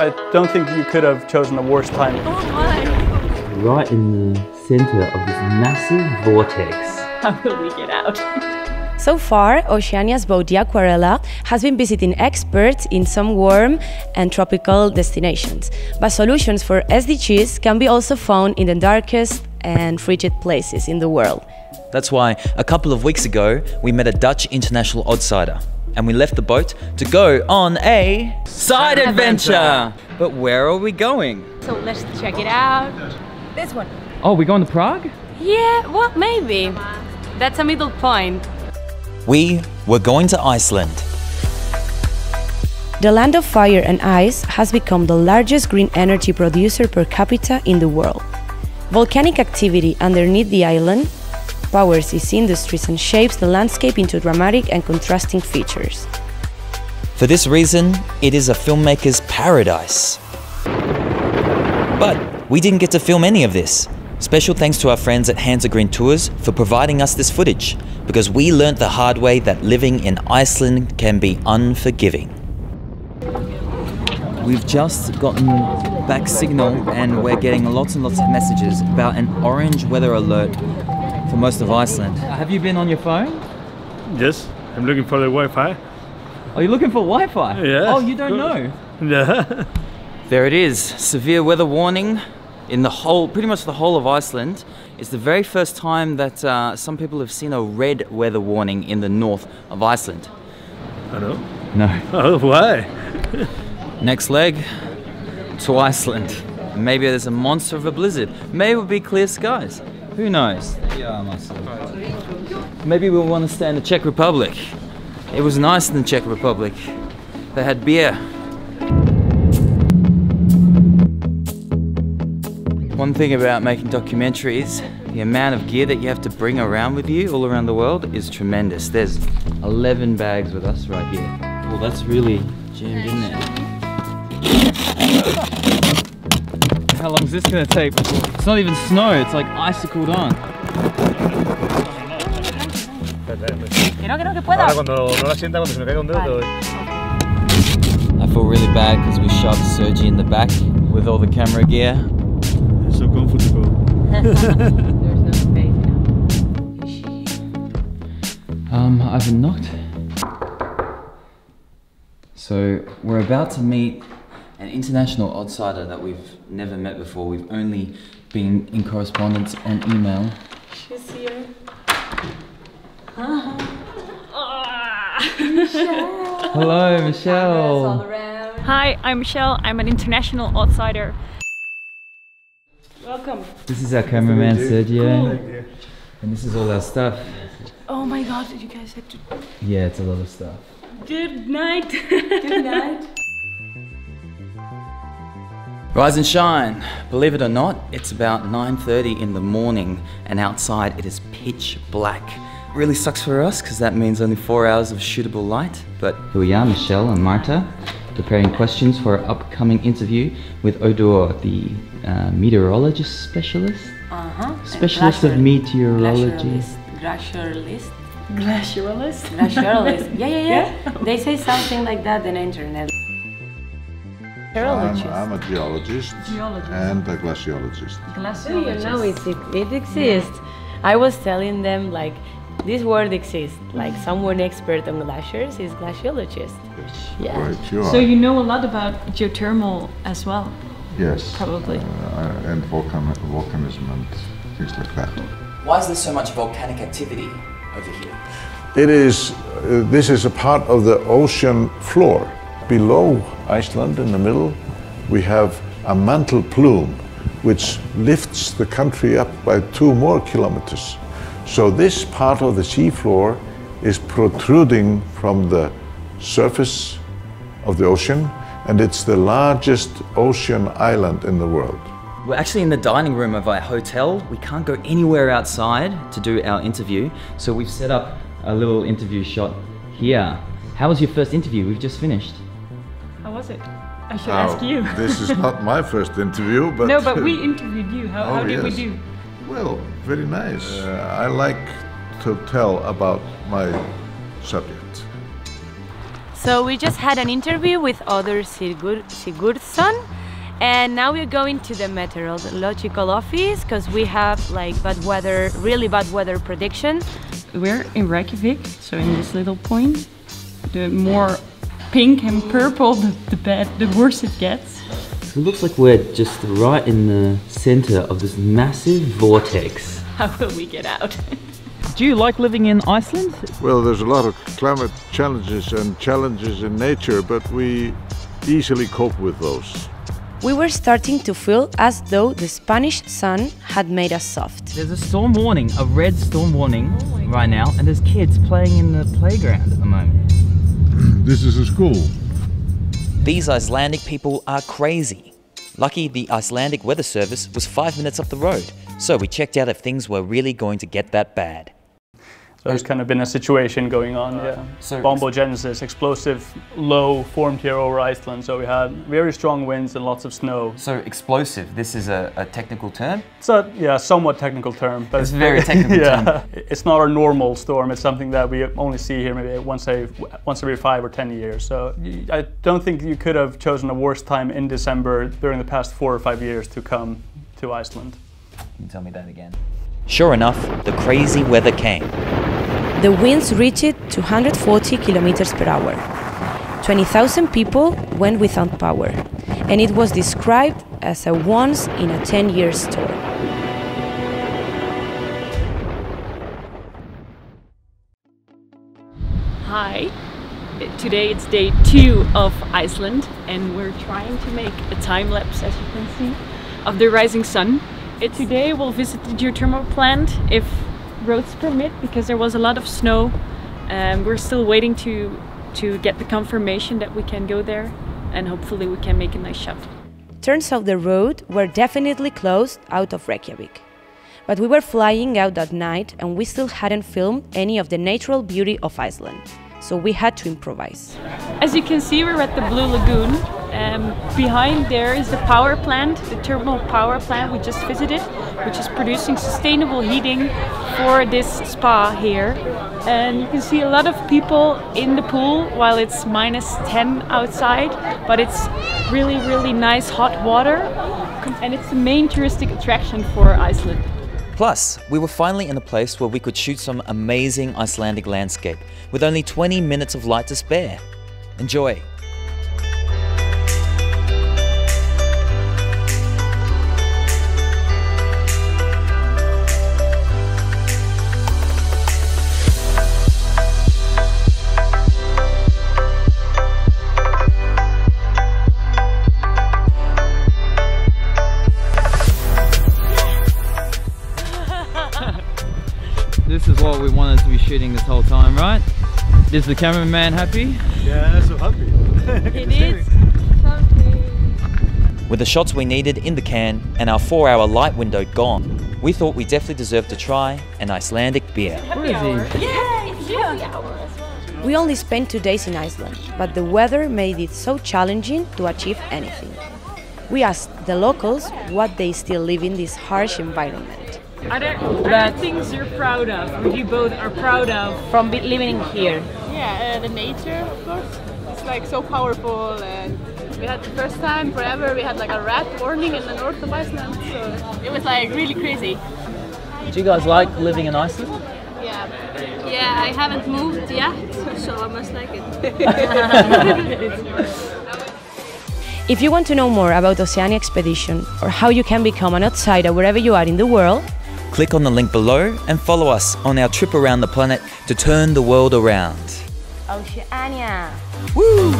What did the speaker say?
I don't think you could have chosen a worse time. Oh my! Right in the center of this massive vortex. How will we get out? So far, Oceania's boat the Aquarella has been visiting experts in some warm and tropical destinations, but solutions for SDGs can be also found in the darkest and frigid places in the world. That's why a couple of weeks ago we met a Dutch international oddslider and we left the boat to go on a side adventure. But where are we going? So let's check it out. This one. Oh, we're going to Prague? Yeah, well, maybe. That's a middle point. We were going to Iceland. The land of fire and ice has become the largest green energy producer per capita in the world. Volcanic activity underneath the island powers its industries and shapes the landscape into dramatic and contrasting features. For this reason, it is a filmmaker's paradise. But we didn't get to film any of this. Special thanks to our friends at Hansa Green Tours for providing us this footage, because we learnt the hard way that living in Iceland can be unforgiving. We've just gotten back signal and we're getting lots and lots of messages about an orange weather alert for most of Iceland. Have you been on your phone? Yes, I'm looking for the Wi-Fi. Are you looking for Wi-Fi? Yes. Oh, you don't know? Yeah. There it is, severe weather warning in the whole, pretty much the whole of Iceland. It's the very first time that some people have seen a red weather warning in the north of Iceland. I know. No. Oh, why? Next leg to Iceland. Maybe there's a monster of a blizzard. Maybe it'll be clear skies. Who knows? Maybe we'll want to stay in the Czech Republic. It was nice in the Czech Republic. They had beer. One thing about making documentaries, the amount of gear that you have to bring around with you all around the world is tremendous. There's 11 bags with us right here. Well, that's really jammed in there. How long is this going to take? It's not even snow, it's like icicled on. I feel really bad because we shoved Sergi in the back with all the camera gear. It's so comfortable. There's no space now. I've knocked. So we're about to meet an international outsider that we've never met before. We've only been in correspondence and email. She's here. Hello, Michelle. Hi, I'm Michelle. I'm an international outsider. Welcome. This is our cameraman Sergio, and this is all our stuff. Oh my god, did you guys have to... Yeah, it's a lot of stuff. Good night. Good night. Rise and shine. Believe it or not, it's about 9:30 in the morning and outside it is pitch black. Really sucks for us because that means only 4 hours of shootable light. But here we are, Michelle and Marta, preparing questions for our upcoming interview with Odor, the meteorologist specialist? Specialist of meteorology. Glacialist. Glacialist? Glacialist. Yeah. They say something like that on the internet. I'm a geologist and a glaciologist. Do you know it exists? I was telling them like this word exists. Like someone expert on glaciers is glaciologist. Yes, Yeah. right, you So are. you know a lot about geothermal as well? Yes. Probably. And volcanism and things like that. Why is there so much volcanic activity over here? It is, this is a part of the ocean floor. Below Iceland, in the middle, we have a mantle plume which lifts the country up by 2 more kilometers. So this part of the seafloor is protruding from the surface of the ocean, and it's the largest ocean island in the world. We're actually in the dining room of our hotel. We can't go anywhere outside to do our interview, so we've set up a little interview shot here. How was your first interview? We've just finished. How was it? I should ask you. This is not my first interview, but... No, but we interviewed you. How did we yes. do? Well, very nice. I like to tell about my subject. So we just had an interview with Odur Sigurdsson, and now we're going to the meteorological office because we have like really bad weather prediction. We're in Reykjavik, so in this little point. The more pink and purple, the worse it gets. It looks like we're just right in the center of this massive vortex. How will we get out? Do you like living in Iceland? Well, there's a lot of climate challenges and challenges in nature, but we easily cope with those. We were starting to feel as though the Spanish sun had made us soft. There's a storm warning, a red storm warning right now, and there's kids playing in the playground at the moment. This is a school. These Icelandic people are crazy. Lucky the Icelandic Weather Service was 5 minutes up the road, so we checked out if things were really going to get that bad. So there's kind of been a situation going on, yeah. So Bombogenesis, explosive low formed here over Iceland, so we had very strong winds and lots of snow. So explosive, this is a technical term? It's a somewhat technical term. But It's a very technical term. It's not a normal storm, it's something that we only see here maybe once every 5 or 10 years. So I don't think you could have chosen a worse time in December during the past 4 or 5 years to come to Iceland. Can you tell me that again? Sure enough, the crazy weather came. The winds reached 240 kilometers per hour. 20,000 people went without power, and it was described as a once-in-a-10-year storm. Hi. Today it's day 2 of Iceland, and we're trying to make a time lapse, as you can see, of the rising sun. Today we'll visit the geothermal plant if roads permit, because there was a lot of snow. We're still waiting to get the confirmation that we can go there, and hopefully we can make a nice shot. Turns out the road were definitely closed out of Reykjavik. But we were flying out that night and we still hadn't filmed any of the natural beauty of Iceland, so we had to improvise. As you can see, we're at the Blue Lagoon. Behind there is the power plant, the thermal power plant we just visited, which is producing sustainable heating for this spa here. And you can see a lot of people in the pool while it's -10 outside, but it's really, really nice hot water, and it's the main touristic attraction for Iceland. Plus, we were finally in a place where we could shoot some amazing Icelandic landscape with only 20 minutes of light to spare. Enjoy! This is what we wanted to be shooting this whole time, right? Is the cameraman happy? Yeah, so happy. It is. With the shots we needed in the can and our 4-hour light window gone, we thought we definitely deserved to try an Icelandic beer. Where is he? We only spent 2 days in Iceland, but the weather made it so challenging to achieve anything. We asked the locals what they still live in this harsh environment. Are there things you're proud of, or you both are proud of From living here. Yeah, the nature, of course. It's like so powerful, and we had the first time forever we had like a rat warning in the north of Iceland, so it was like really crazy. Do you guys like living in Iceland? Yeah. Yeah, I haven't moved yet, so I must like it. If you want to know more about Oceania Expedition or how you can become an outsider wherever you are in the world, Click on the link below and follow us on our trip around the planet to turn the world around. Oceania! Woo!